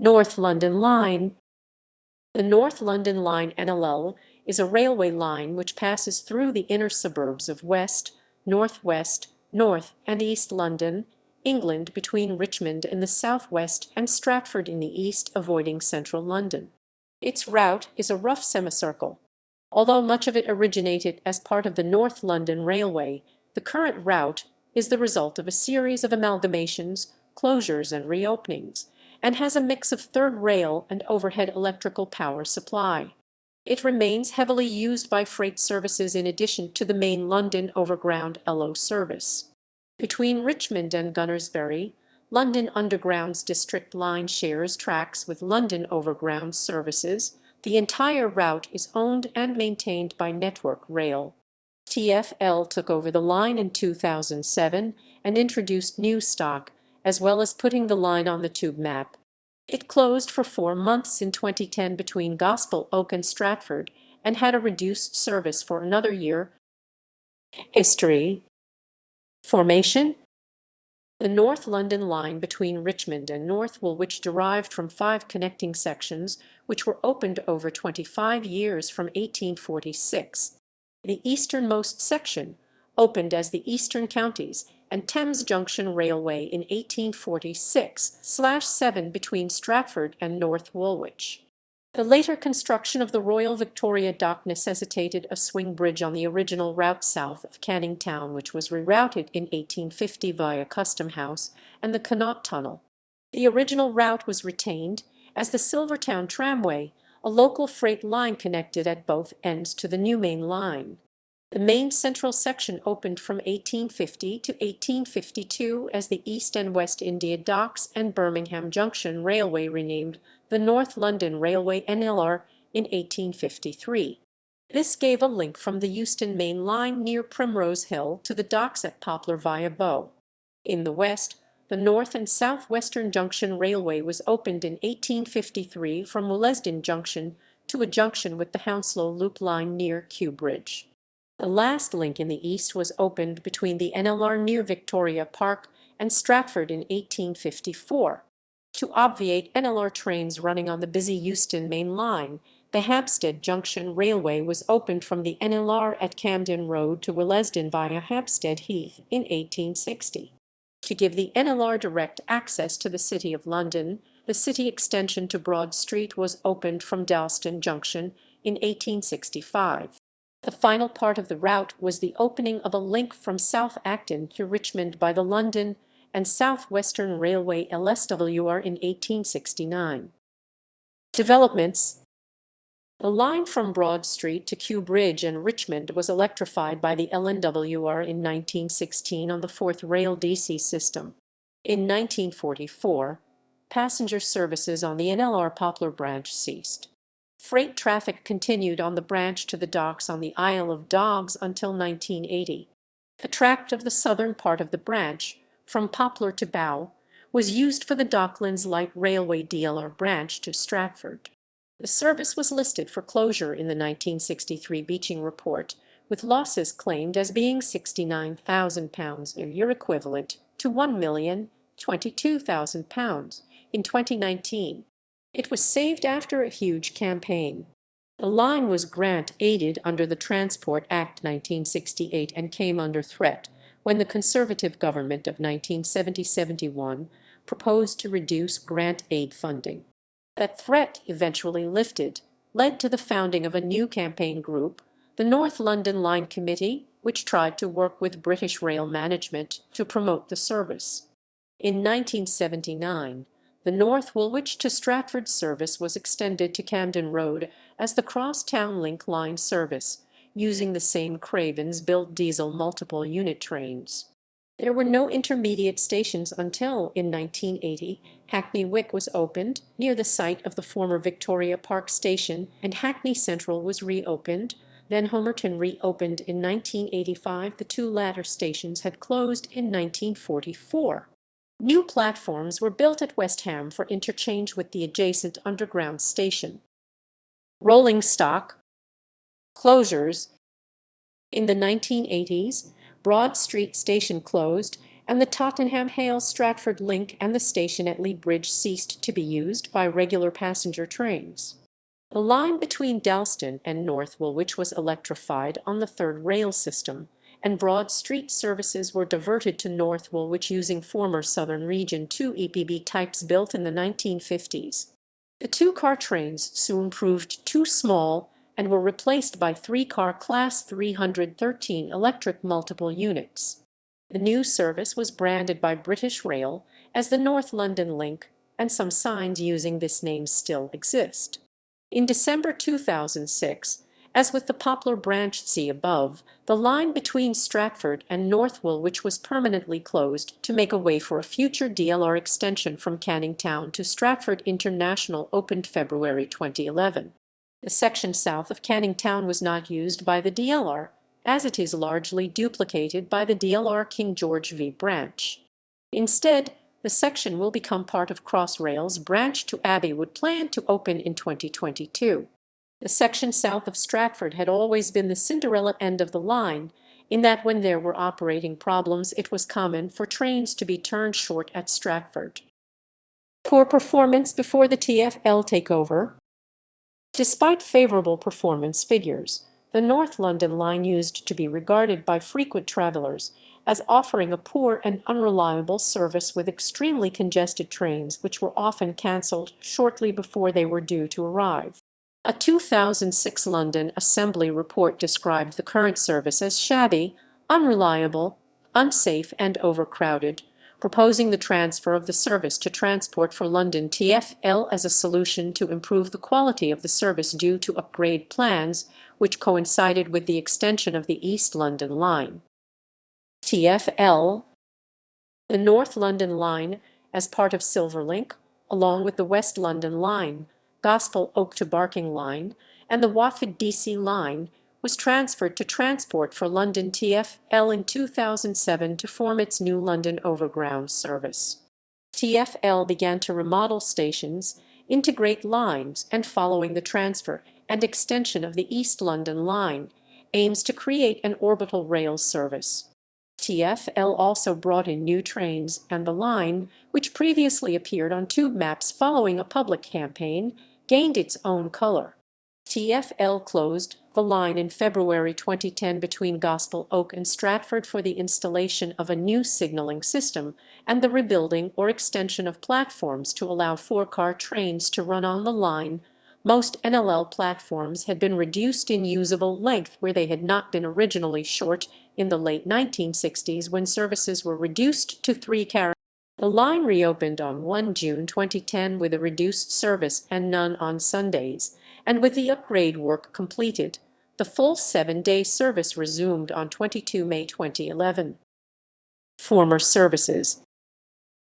North London Line. The North London Line (NLL) is a railway line which passes through the inner suburbs of West, North West, North and East London, England, between Richmond in the south-west and Stratford in the east, avoiding central London. Its route is a rough semicircle. Although much of it originated as part of the North London Railway, the current route is the result of a series of amalgamations, closures and reopenings, and has a mix of third rail and overhead electrical power supply. It remains heavily used by freight services in addition to the main London Overground (LO) service. Between Richmond and Gunnersbury, London Underground's District Line shares tracks with London Overground services. The entire route is owned and maintained by Network Rail. TfL took over the line in 2007 and introduced new stock, as well as putting the line on the tube map. It closed for 4 months in 2010 between Gospel Oak and Stratford and had a reduced service for another year. History. Formation. The North London line between Richmond and North Woolwich derived from 5 connecting sections, which were opened over 25 years from 1846. The easternmost section opened as the Eastern Counties and Thames Junction Railway in 1846/7 between Stratford and North Woolwich. The later construction of the Royal Victoria Dock necessitated a swing bridge on the original route south of Canning Town, which was rerouted in 1850 via Custom House and the Connaught Tunnel. The original route was retained as the Silvertown Tramway, a local freight line connected at both ends to the new main line. The main central section opened from 1850 to 1852 as the East and West India Docks and Birmingham Junction Railway, renamed the North London Railway (NLR) in 1853. This gave a link from the Euston Main Line near Primrose Hill to the docks at Poplar via Bow. In the west, the North and South Western Junction Railway was opened in 1853 from Willesden Junction to a junction with the Hounslow Loop line near Kew Bridge. The last link in the east was opened between the NLR near Victoria Park and Stratford in 1854. To obviate NLR trains running on the busy Euston Main Line, the Hampstead Junction Railway was opened from the NLR at Camden Road to Willesden via Hampstead Heath in 1860. To give the NLR direct access to the City of London, the city extension to Broad Street was opened from Dalston Junction in 1865. The final part of the route was the opening of a link from South Acton to Richmond by the London and South Western Railway (LSWR) in 1869. Developments. The line from Broad Street to Kew Bridge and Richmond was electrified by the LNWR in 1916 on the 4th Rail DC system. In 1944, passenger services on the NLR Poplar branch ceased. Freight traffic continued on the branch to the docks on the Isle of Dogs until 1980. The tract of the southern part of the branch, from Poplar to Bow, was used for the Docklands Light Railway DLR branch to Stratford. The service was listed for closure in the 1963 Beeching Report, with losses claimed as being £69,000 a year, equivalent to £1,022,000 in 2019. It was saved after a huge campaign. The line was grant-aided under the Transport Act 1968 and came under threat when the Conservative government of 1970-71 proposed to reduce grant aid funding. That threat, eventually lifted, led to the founding of a new campaign group, the North London Line Committee, which tried to work with British Rail management to promote the service. In 1979, the North Woolwich to Stratford service was extended to Camden Road as the Cross-Town Link Line service, using the same Cravens-built diesel multiple-unit trains. There were no intermediate stations until, in 1980, Hackney Wick was opened, near the site of the former Victoria Park Station, and Hackney Central was reopened. Then Homerton reopened in 1985. The two latter stations had closed in 1944. New platforms were built at West Ham for interchange with the adjacent Underground station. Rolling stock. Closures. In the 1980s, Broad Street Station closed and the Tottenham-Hale-Stratford link and the station at Lea Bridge ceased to be used by regular passenger trains. The line between Dalston and North Woolwich was electrified on the third rail system, and Broad Street services were diverted to North Woolwich using former Southern Region 2 EPB types built in the 1950s. The two-car trains soon proved too small and were replaced by three-car Class 313 electric multiple units. The new service was branded by British Rail as the North London Link, and some signs using this name still exist. In December 2006, as with the Poplar Branch C above, the line between Stratford and North Woolwich was permanently closed to make a way for a future DLR extension from Canning Town to Stratford International, opened February 2011. The section south of Canning Town was not used by the DLR, as it is largely duplicated by the DLR King George V branch. Instead, the section will become part of Crossrail's branch to Abbeywood, planned to open in 2022. The section south of Stratford had always been the Cinderella end of the line, in that when there were operating problems it was common for trains to be turned short at Stratford. Poor performance before the TfL takeover. Despite favorable performance figures, the North London line used to be regarded by frequent travellers as offering a poor and unreliable service with extremely congested trains which were often cancelled shortly before they were due to arrive. A 2006 London Assembly report described the current service as shabby, unreliable, unsafe and overcrowded, proposing the transfer of the service to Transport for London TfL as a solution to improve the quality of the service due to upgrade plans, which coincided with the extension of the East London line. TfL, the North London line, as part of Silverlink, along with the West London line, Gospel Oak to Barking line, and the Watford DC line, was transferred to Transport for London TfL in 2007 to form its new London Overground service. TfL began to remodel stations, integrate lines, and following the transfer and extension of the East London line, aims to create an orbital rail service. TfL also brought in new trains, and the line, which previously appeared on tube maps following a public campaign, gained its own color. TfL closed the line in February 2010 between Gospel Oak and Stratford for the installation of a new signalling system and the rebuilding or extension of platforms to allow four-car trains to run on the line. Most NLL platforms had been reduced in usable length where they had not been originally short in the late 1960s when services were reduced to three carriages. The line reopened on 1 June 2010 with a reduced service and none on Sundays, and with the upgrade work completed, the full 7-day service resumed on 22 May 2011. Former services.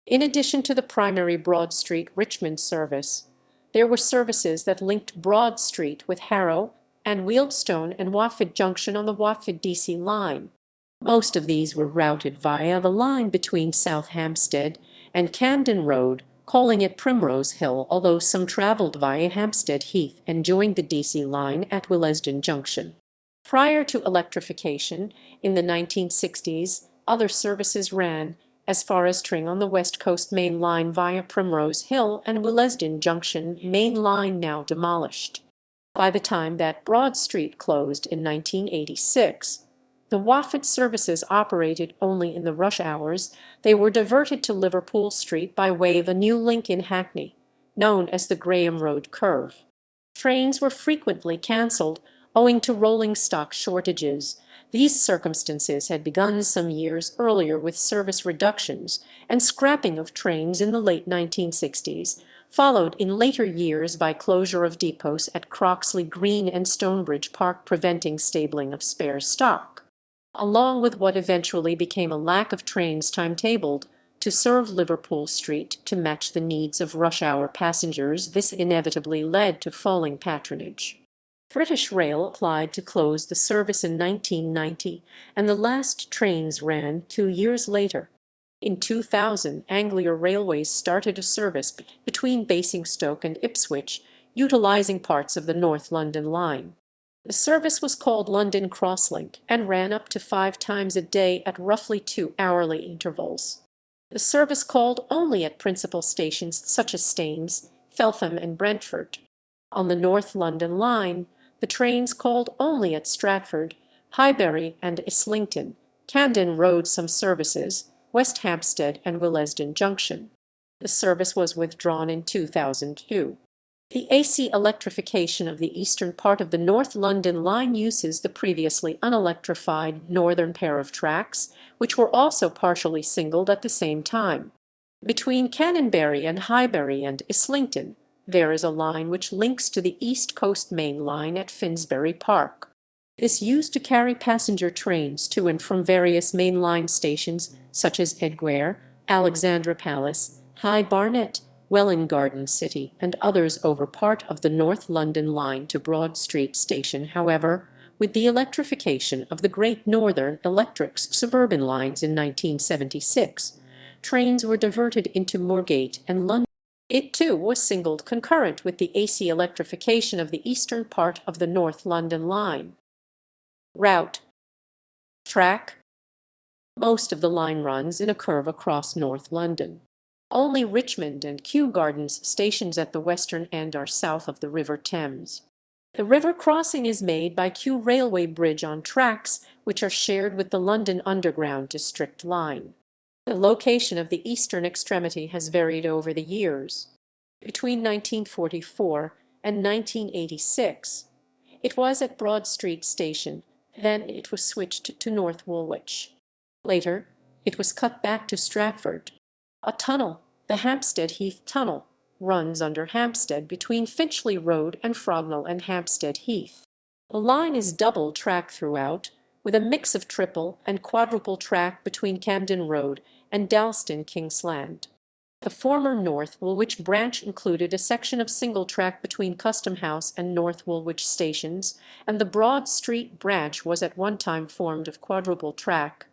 In addition to the primary Broad Street Richmond service, there were services that linked Broad Street with Harrow and Wealdstone and Watford Junction on the Watford DC line. Most of these were routed via the line between South Hampstead and Camden Road, calling it Primrose Hill, although some travelled via Hampstead Heath and joined the DC line at Willesden Junction. Prior to electrification, in the 1960s, other services ran as far as Tring on the West Coast Main Line via Primrose Hill and Willesden Junction, main line now demolished. By the time that Broad Street closed in 1986, the Watford services operated only in the rush hours. They were diverted to Liverpool Street by way of a new link in Hackney, known as the Graham Road Curve. Trains were frequently cancelled owing to rolling stock shortages. These circumstances had begun some years earlier with service reductions and scrapping of trains in the late 1960s, followed in later years by closure of depots at Croxley Green and Stonebridge Park, preventing stabling of spare stock, along with what eventually became a lack of trains timetabled to serve Liverpool Street to match the needs of rush-hour passengers. This inevitably led to falling patronage. British Rail applied to close the service in 1990, and the last trains ran 2 years later. In 2000, Anglia Railways started a service between Basingstoke and Ipswich, utilising parts of the North London line. The service was called London Crosslink and ran up to 5 times a day at roughly 2 hourly intervals. The service called only at principal stations such as Staines, Feltham and Brentford. On the North London line, the trains called only at Stratford, Highbury and Islington, Camden Road some services, West Hampstead and Willesden Junction. The service was withdrawn in 2002. The AC electrification of the eastern part of the North London line uses the previously unelectrified northern pair of tracks, which were also partially singled at the same time. Between Canonbury and Highbury and Islington, there is a line which links to the East Coast Main Line at Finsbury Park. This used to carry passenger trains to and from various main line stations such as Edgware, Alexandra Palace, High Barnet, Welwyn Garden City, and others over part of the North London line to Broad Street Station. However, with the electrification of the Great Northern Electric's suburban lines in 1976, trains were diverted into Moorgate and London. It too was singled concurrent with the AC electrification of the eastern part of the North London line. Route. Track. Most of the line runs in a curve across North London. Only Richmond and Kew Gardens stations at the western end are south of the River Thames. The river crossing is made by Kew Railway Bridge on tracks which are shared with the London Underground District line. The location of the eastern extremity has varied over the years. Between 1944 and 1986, it was at Broad Street Station, then it was switched to North Woolwich. Later, it was cut back to Stratford. A tunnel, the Hampstead Heath Tunnel, runs under Hampstead between Finchley Road and Frognall and Hampstead Heath. The line is double track throughout, with a mix of triple and quadruple track between Camden Road and Dalston Kingsland. The former North Woolwich branch included a section of single track between Custom House and North Woolwich stations, and the Broad Street branch was at one time formed of quadruple track.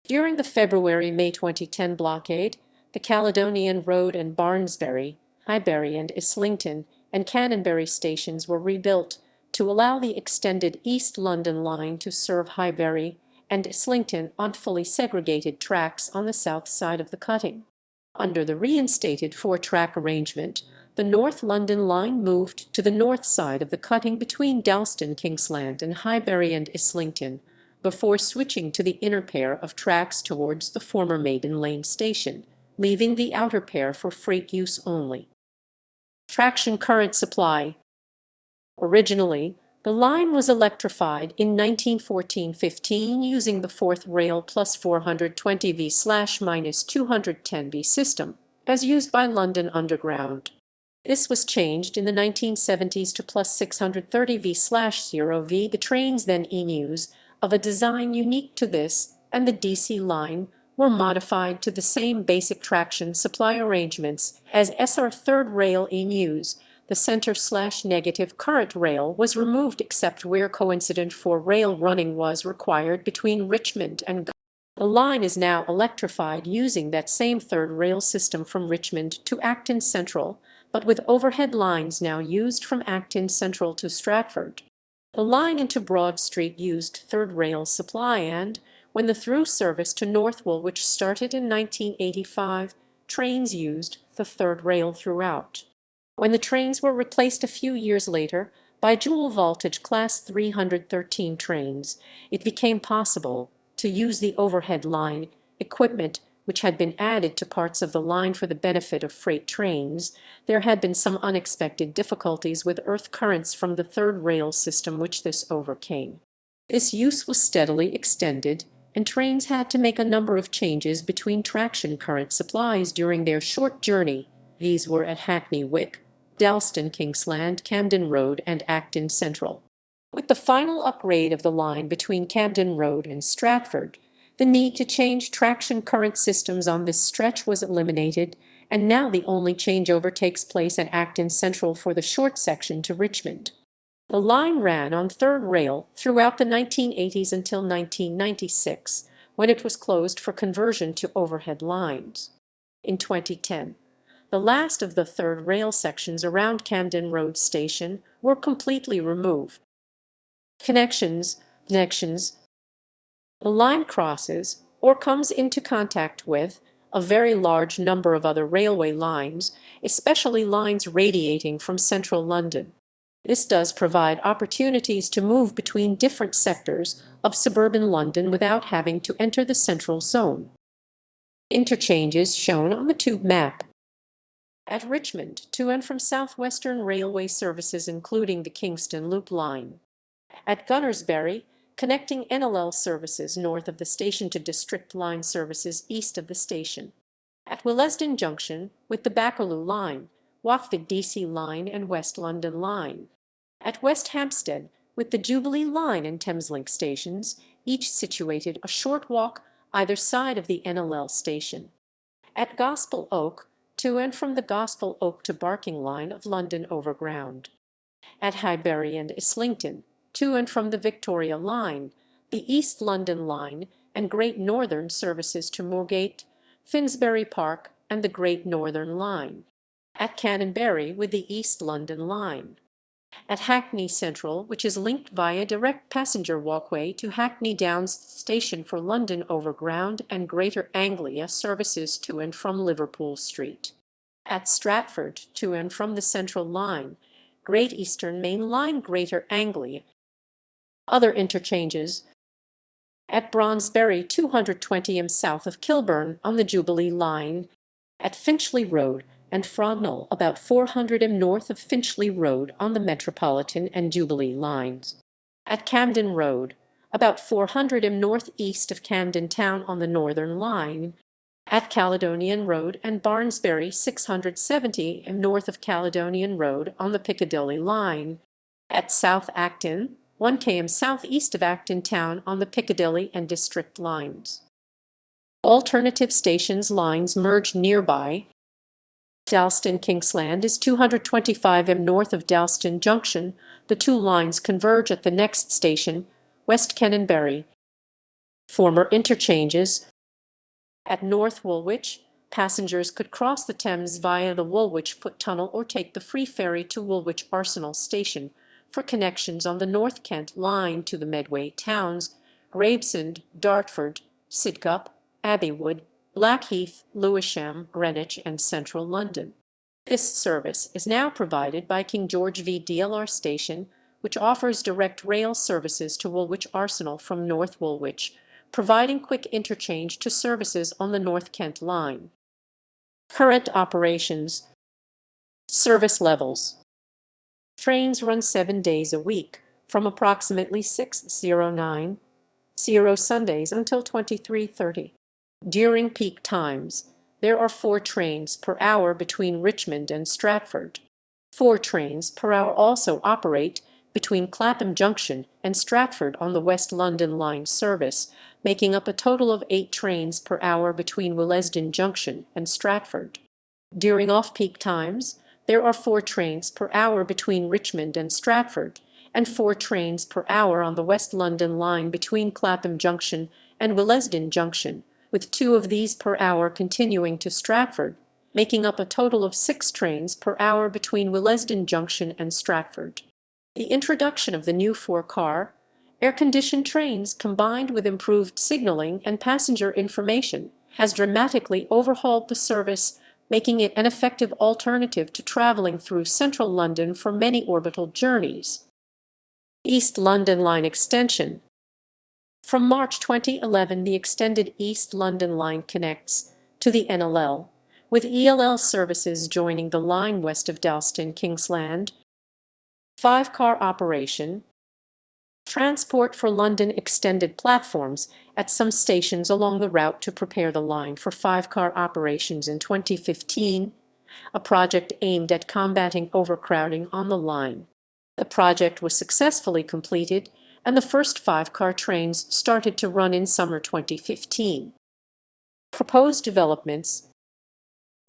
During the February-May 2010 blockade, the Caledonian Road and Barnsbury, Highbury and Islington and Canonbury stations were rebuilt to allow the extended East London line to serve Highbury and Islington on fully segregated tracks on the south side of the cutting. Under the reinstated four-track arrangement, the North London line moved to the north side of the cutting between Dalston Kingsland and Highbury and Islington, before switching to the inner pair of tracks towards the former Maiden Lane station, leaving the outer pair for freight use only. Traction current supply. Originally, the line was electrified in 1914-15 using the fourth rail plus 420 V/-210 V system, as used by London Underground. This was changed in the 1970s to plus 630 V/0 V. The trains then E-News, of a design unique to this and the DC line, were modified to the same basic traction supply arrangements as SR third rail E-News. The center/negative current rail was removed except where coincident four rail running was required between Richmond and Gunnersbury. The line is now electrified using that same third rail system from Richmond to Acton Central, but with overhead lines now used from Acton Central to Stratford. The line into Broad Street used third rail supply and, when the through service to North Woolwich started in 1985, trains used the third rail throughout. When the trains were replaced a few years later by dual voltage Class 313 trains, it became possible to use the overhead line equipment which had been added to parts of the line for the benefit of freight trains. There had been some unexpected difficulties with earth currents from the third rail system which this overcame. This use was steadily extended, and trains had to make a number of changes between traction current supplies during their short journey. These were at Hackney Wick, Dalston Kingsland, Camden Road, and Acton Central. With the final upgrade of the line between Camden Road and Stratford, the need to change traction current systems on this stretch was eliminated, and now the only changeover takes place at Acton Central for the short section to Richmond. The line ran on third rail throughout the 1980s until 1996, when it was closed for conversion to overhead lines. In 2010, the last of the third rail sections around Camden Road Station were completely removed. Connections. The line crosses, or comes into contact with, a very large number of other railway lines, especially lines radiating from central London. This does provide opportunities to move between different sectors of suburban London without having to enter the central zone. Interchanges shown on the tube map. At Richmond, to and from South Western Railway services including the Kingston Loop line. At Gunnersbury, connecting NLL services north of the station to District line services east of the station. At Willesden Junction, with the Bakerloo line, Watford DC line and West London line. At West Hampstead, with the Jubilee line and Thameslink stations, each situated a short walk either side of the NLL station. At Gospel Oak, to and from the Gospel Oak to Barking line of London Overground. At Highbury and Islington, to and from the Victoria line, the East London line, and Great Northern services to Moorgate, Finsbury Park, and the Great Northern line. At Canonbury with the East London line. At Hackney Central, which is linked via direct passenger walkway to Hackney Downs Station for London Overground and Greater Anglia services to and from Liverpool Street. At Stratford, to and from the Central Line, Great Eastern Main Line Greater Anglia. Other interchanges. At Brondesbury 220 m south of Kilburn on the Jubilee Line. At Finchley Road and Frognall about 400 m north of Finchley Road on the Metropolitan and Jubilee lines. At Camden Road, about 400 m north-east of Camden Town on the Northern Line. At Caledonian Road and Barnsbury 670 m north of Caledonian Road on the Piccadilly Line. At South Acton, 1 km southeast of Acton Town on the Piccadilly and District lines. Alternative stations lines merged nearby. Dalston Kingsland is 225 m north of Dalston Junction. The two lines converge at the next station, West Canonbury. Former interchanges. At North Woolwich, passengers could cross the Thames via the Woolwich Foot Tunnel or take the free ferry to Woolwich Arsenal Station for connections on the North Kent line to the Medway towns, Gravesend, Dartford, Sidcup, Abbeywood, Blackheath, Lewisham, Greenwich, and Central London. This service is now provided by King George V DLR Station, which offers direct rail services to Woolwich Arsenal from North Woolwich, providing quick interchange to services on the North Kent line. Current operations. Service levels. Trains run 7 days a week, from approximately 6:09 Sundays until 23:30. During peak times, there are 4 trains per hour between Richmond and Stratford. 4 trains per hour also operate between Clapham Junction and Stratford on the West London Line service, making up a total of 8 trains per hour between Willesden Junction and Stratford. During off-peak times, there are 4 trains per hour between Richmond and Stratford, and 4 trains per hour on the West London Line between Clapham Junction and Willesden Junction, with 2 of these per hour continuing to Stratford, making up a total of 6 trains per hour between Willesden Junction and Stratford. The introduction of the new 4-car, air-conditioned trains combined with improved signalling and passenger information has dramatically overhauled the service, making it an effective alternative to travelling through central London for many orbital journeys. East London Line extension. From March 2011, the extended East London Line connects to the NLL, with ELL services joining the line west of Dalston Kingsland. 5-car operation. Transport for London extended platforms at some stations along the route to prepare the line for 5-car operations in 2015, a project aimed at combating overcrowding on the line. The project was successfully completed, and the first 5-car trains started to run in summer 2015. Proposed developments.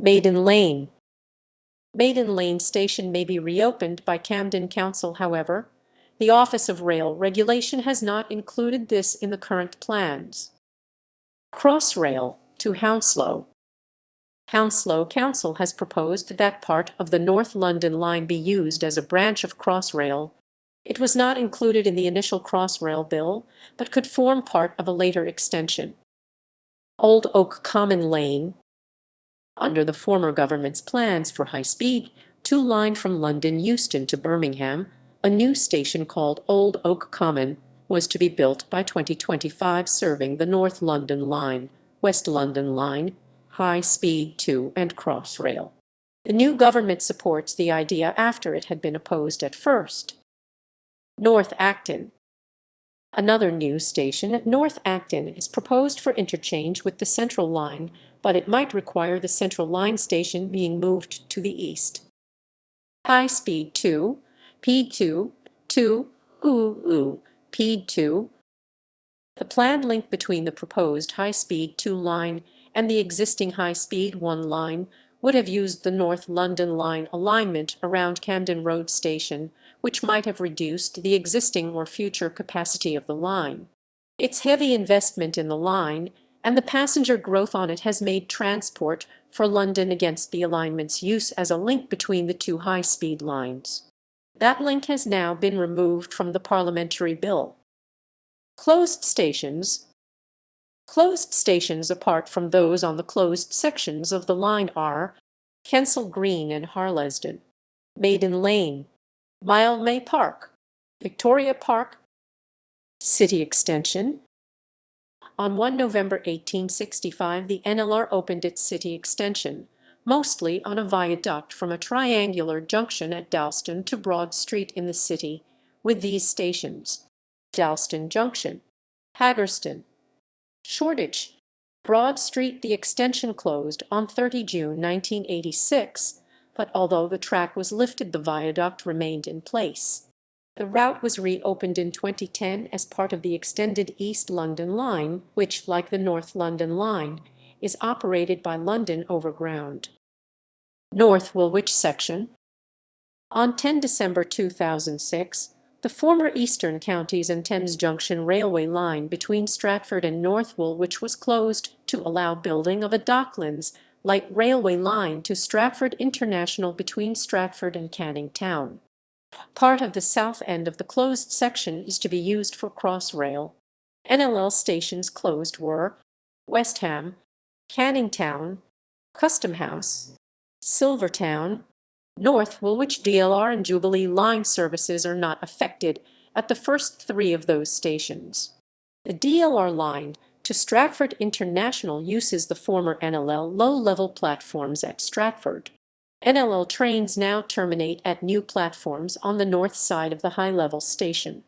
Maiden Lane. Maiden Lane Station may be reopened by Camden Council, however. The Office of Rail Regulation has not included this in the current plans. Crossrail to Hounslow. Hounslow Council has proposed that part of the North London Line be used as a branch of Crossrail. It was not included in the initial Crossrail bill, but could form part of a later extension. Old Oak Common Lane. Under the former government's plans for high-speed two-line from London Euston to Birmingham, a new station called Old Oak Common was to be built by 2025, serving the North London Line, West London Line, High-Speed 2 and Crossrail. The new government supports the idea after it had been opposed at first. North Acton. Another new station at North Acton is proposed for interchange with the Central Line, but it might require the Central Line station being moved to the east. High Speed 2, P2, 2, P2. The planned link between the proposed high-speed 2 line and the existing high-speed 1 line would have used the North London Line alignment around Camden Road Station, which might have reduced the existing or future capacity of the line. Its heavy investment in the line and the passenger growth on it has made transport for London against the alignment's use as a link between the two high-speed lines. That link has now been removed from the parliamentary bill. Closed stations. Closed stations apart from those on the closed sections of the line are Kensal Green and Harlesden, Maiden Lane, Mildmay Park, Victoria Park, City Extension. On 1 November 1865, the NLR opened its City Extension, mostly on a viaduct from a triangular junction at Dalston to Broad Street in the city, with these stations: Dalston Junction, Haggerston, Shoreditch, Broad Street. The extension closed on 30 June 1986, but although the track was lifted, the viaduct remained in place. The route was reopened in 2010 as part of the extended East London Line, which, like the North London Line, is operated by London Overground. North Woolwich section. On 10 December 2006, the former Eastern Counties and Thames Junction railway line between Stratford and North Woolwich was closed to allow building of a Docklands light railway line to Stratford International between Stratford and Canning Town. Part of the south end of the closed section is to be used for Crossrail. NLL stations closed were West Ham, Canning Town, Custom House, Silvertown, North Woolwich. DLR and Jubilee line services are not affected at the first three of those stations. The DLR line to Stratford International uses the former NLL low-level platforms at Stratford. NLL trains now terminate at new platforms on the north side of the high-level station.